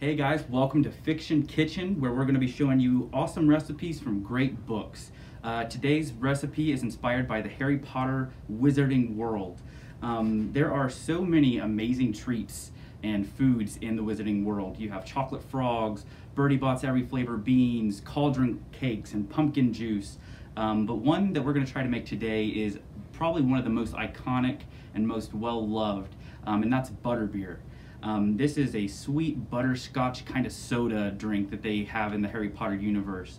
Hey guys, welcome to Fiction Kitchen, where we're going to be showing you awesome recipes from great books. Today's recipe is inspired by the Harry Potter Wizarding World. There are so many amazing treats and foods in the Wizarding World. You have chocolate frogs, Bertie Bott's every flavor beans, cauldron cakes, and pumpkin juice. But one that we're going to try to make today is probably one of the most iconic and most well-loved, and that's butterbeer. This is a sweet butterscotch kind of soda drink that they have in the Harry Potter universe.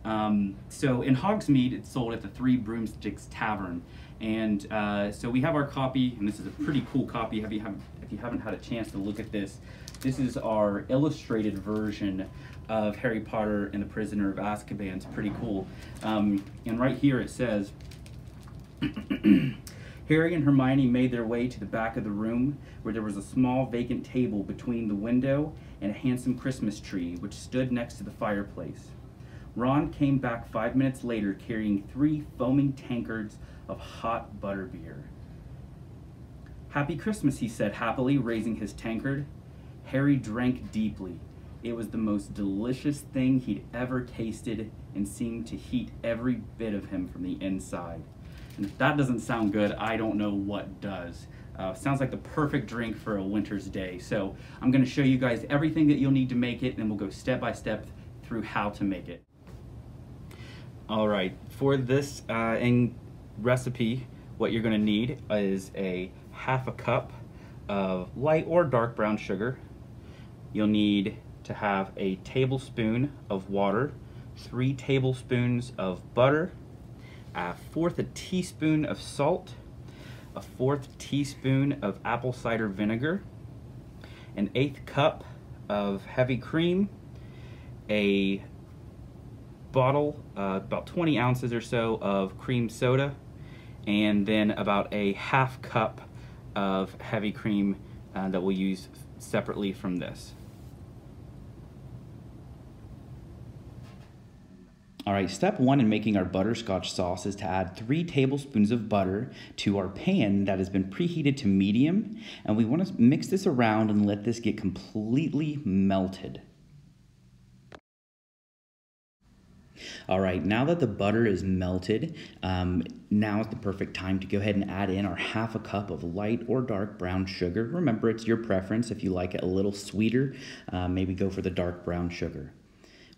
So in Hogsmeade, it's sold at the Three Broomsticks Tavern. And so we have our copy, and this is a pretty cool copy. If you haven't had a chance to look at this, this is our illustrated version of Harry Potter and the Prisoner of Azkaban. It's pretty cool. And right here it says, Harry and Hermione made their way to the back of the room, where there was a small vacant table between the window and a handsome Christmas tree, which stood next to the fireplace. Ron came back 5 minutes later carrying 3 foaming tankards of hot butterbeer. "Happy Christmas," he said happily, raising his tankard. Harry drank deeply. It was the most delicious thing he'd ever tasted and seemed to heat every bit of him from the inside. And if that doesn't sound good, I don't know what does. Sounds like the perfect drink for a winter's day. So I'm gonna show you guys everything that you'll need to make it, and then we'll go step by step through how to make it. All right, for this recipe, what you're gonna need is a half a cup of light or dark brown sugar. You'll need to have a tablespoon of water, 3 tablespoons of butter, a 1/4 teaspoon of salt, a 1/4 teaspoon of apple cider vinegar, an 1/8 cup of heavy cream, a bottle, about 20 ounces or so of cream soda, and then about a 1/2 cup of heavy cream that we'll use separately from this. All right, step 1 in making our butterscotch sauce is to add 3 tablespoons of butter to our pan that has been preheated to medium, and we want to mix this around and let this get completely melted. All right, now that the butter is melted, now is the perfect time to go ahead and add in our 1/2 cup of light or dark brown sugar. Remember, it's your preference. If you like it a little sweeter, maybe go for the dark brown sugar.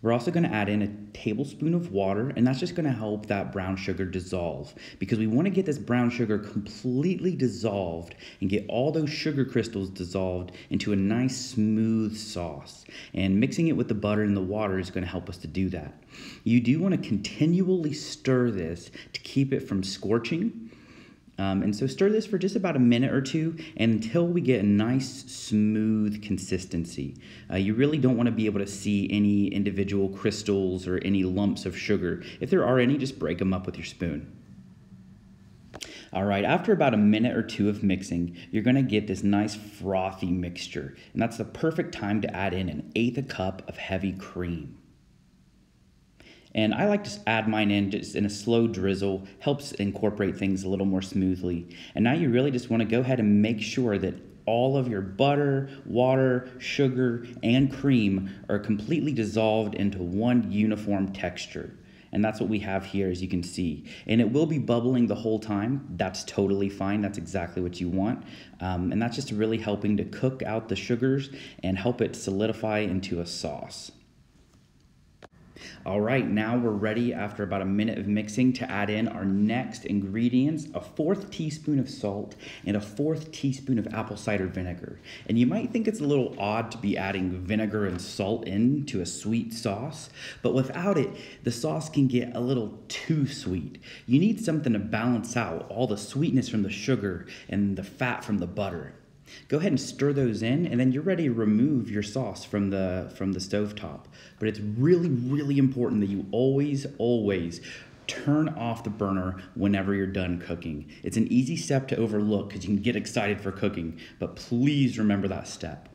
We're also going to add in a tablespoon of water, and that's just going to help that brown sugar dissolve, because we want to get this brown sugar completely dissolved and get all those sugar crystals dissolved into a nice smooth sauce. And mixing it with the butter and the water is going to help us to do that. You do want to continually stir this to keep it from scorching. And so stir this for just about a minute or two until we get a nice smooth consistency. You really don't want to be able to see any individual crystals or any lumps of sugar. If there are any, just break them up with your spoon. All right, after about a minute or two of mixing, you're gonna get this nice frothy mixture. And that's the perfect time to add in an 1/8 cup of heavy cream. And I like to add mine in just in a slow drizzle, helps incorporate things a little more smoothly. And now you really just want to go ahead and make sure that all of your butter, water, sugar, and cream are completely dissolved into one uniform texture. And that's what we have here, as you can see. And it will be bubbling the whole time. That's totally fine. That's exactly what you want. And that's just really helping to cook out the sugars and help it solidify into a sauce. All right, now we're ready after about a minute of mixing to add in our next ingredients, a 1/4 teaspoon of salt and a 1/4 teaspoon of apple cider vinegar. And you might think it's a little odd to be adding vinegar and salt into a sweet sauce, but without it, the sauce can get a little too sweet. You need something to balance out all the sweetness from the sugar and the fat from the butter. Go ahead and stir those in, and then you're ready to remove your sauce from the stovetop. But it's really, really important that you always turn off the burner whenever you're done cooking. It's an easy step to overlook because you can get excited for cooking, but please remember that step.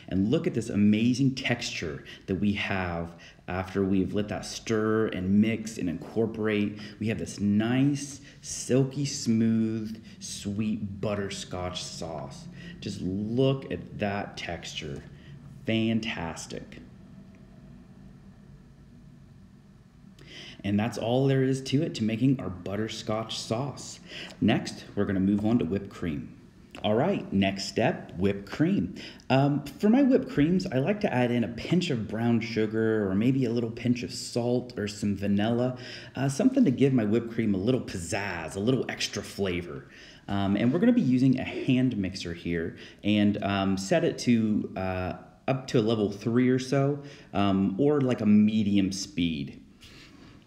And look at this amazing texture that we have after we've let that stir and mix and incorporate. We have this nice, silky smooth, sweet butterscotch sauce. Just look at that texture. fantastic. And that's all there is to it, to making our butterscotch sauce. Next, we're going to move on to whipped cream. All right, next step, whipped cream. For my whipped creams, I like to add in a pinch of brown sugar or maybe a little pinch of salt or some vanilla, something to give my whipped cream a little pizzazz, a little extra flavor. And we're going to be using a hand mixer here and set it to up to a level 3 or so, or like a medium speed.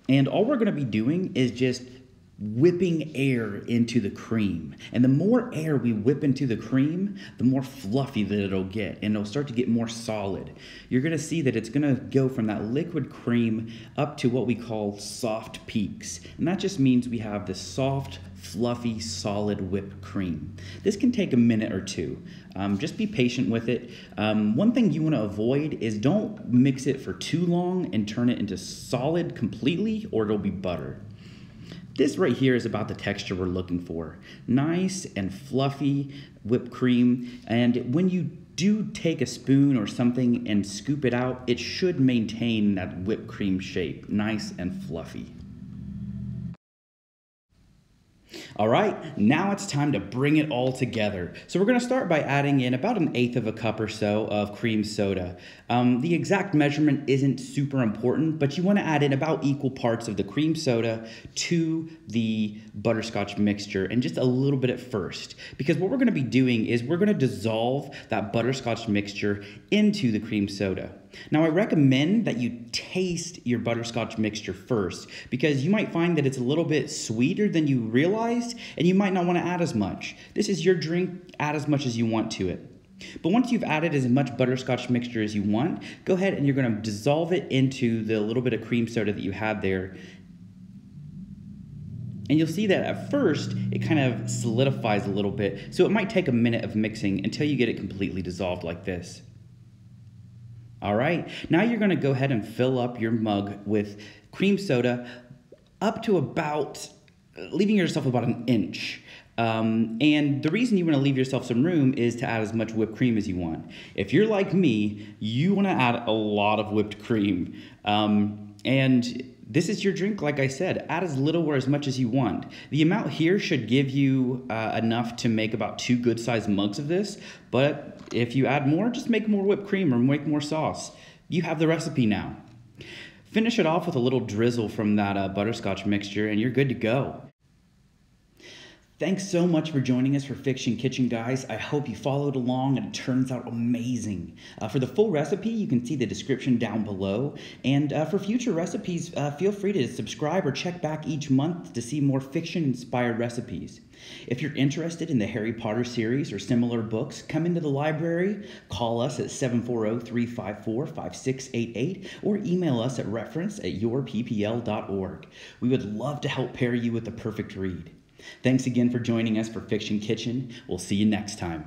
And all we're going to be doing is just whipping air into the cream. And the more air we whip into the cream, the more fluffy that it'll get, and it'll start to get more solid. You're going to see that it's going to go from that liquid cream up to what we call soft peaks. And that just means we have this soft, fluffy, solid whipped cream. This can take a minute or two. Just be patient with it. One thing you want to avoid is don't mix it for too long and turn it into solid completely, or it'll be butter. This right here is about the texture we're looking for. Nice and fluffy whipped cream. And when you do take a spoon or something and scoop it out, it should maintain that whipped cream shape, nice and fluffy. All right, now it's time to bring it all together. So we're going to start by adding in about 1/8 of a cup or so of cream soda. The exact measurement isn't super important, but you want to add in about equal parts of the cream soda to the butterscotch mixture, and just a little bit at first. Because what we're going to be doing is we're going to dissolve that butterscotch mixture into the cream soda. Now, I recommend that you taste your butterscotch mixture first, because you might find that it's a little bit sweeter than you realized, and you might not want to add as much. This is your drink, add as much as you want to it. But once you've added as much butterscotch mixture as you want, go ahead and you're going to dissolve it into the little bit of cream soda that you had there. And you'll see that at first, it kind of solidifies a little bit, so it might take a minute of mixing until you get it completely dissolved like this. All right, now you're going to go ahead and fill up your mug with cream soda up to about, leaving yourself about 1 inch. And the reason you want to leave yourself some room is to add as much whipped cream as you want. If you're like me, you want to add a lot of whipped cream. And this is your drink, like I said. Add as little or as much as you want. The amount here should give you enough to make about 2 good-sized mugs of this, but if you add more, just make more whipped cream or make more sauce. You have the recipe now. Finish it off with a little drizzle from that butterscotch mixture, and you're good to go. Thanks so much for joining us for Fiction Kitchen, guys. I hope you followed along and it turns out amazing. For the full recipe, you can see the description down below. And for future recipes, feel free to subscribe or check back each month to see more fiction-inspired recipes. If you're interested in the Harry Potter series or similar books, come into the library, call us at 740-354-5688, or email us at reference@yourppl.org. We would love to help pair you with the perfect read. Thanks again for joining us for Fiction Kitchen. We'll see you next time.